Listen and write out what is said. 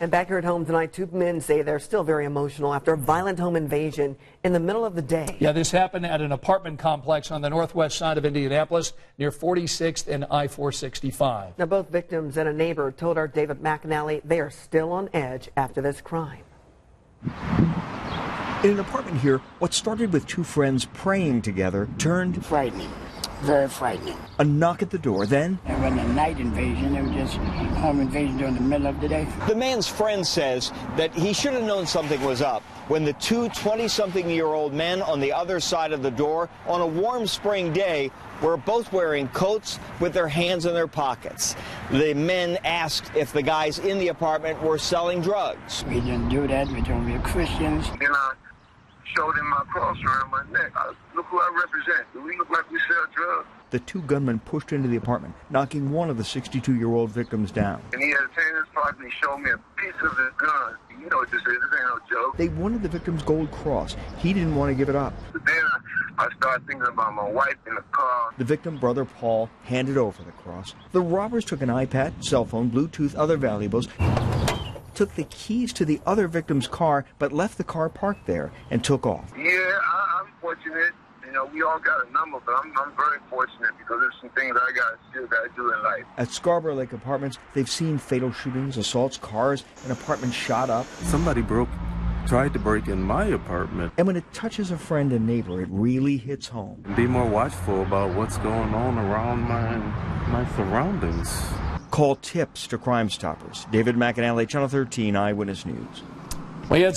And back here at home tonight, two men say they're still very emotional after a violent home invasion in the middle of the day. Yeah, this happened at an apartment complex on the northwest side of Indianapolis near 46th and I-465. Now, both victims and a neighbor told our David MacAnally they are still on edge after this crime. In an apartment here, what started with two friends praying together turned frightening. Very frightening. A knock at the door, then It wasn't a night invasion, it was just home invasion during the middle of the day. The man's friend says that he should have known something was up when the two 20-something-year-old men on the other side of the door on a warm spring day were both wearing coats with their hands in their pockets. The men asked if the guys in the apartment were selling drugs. We didn't do that, we told we were Christians. Then I showed him my cross around my neck. Look who I represent. Do we look like we sell drugs? the two gunmen pushed into the apartment, knocking one of the 62-year-old victims down. And he had a tan in his pocket and he showed me a piece of his gun. You know what this is, this ain't no joke. They wanted the victim's gold cross. He didn't want to give it up. But then I started thinking about my wife in the car. The victim, brother Paul, handed over the cross. The robbers took an iPad, cell phone, Bluetooth, other valuables, took the keys to the other victim's car, but left the car parked there and took off. Yeah, I'm fortunate. You know, we all got a number, but I'm very fortunate because there's some things I still got to do in life. At Scarborough Lake Apartments, they've seen fatal shootings, assaults, cars, an apartment shot up. Somebody tried to break in my apartment. And when it touches a friend and neighbor, it really hits home. Be more watchful about what's going on around my surroundings. Call tips to Crime Stoppers. David MacAnally, Channel 13 Eyewitness News. We had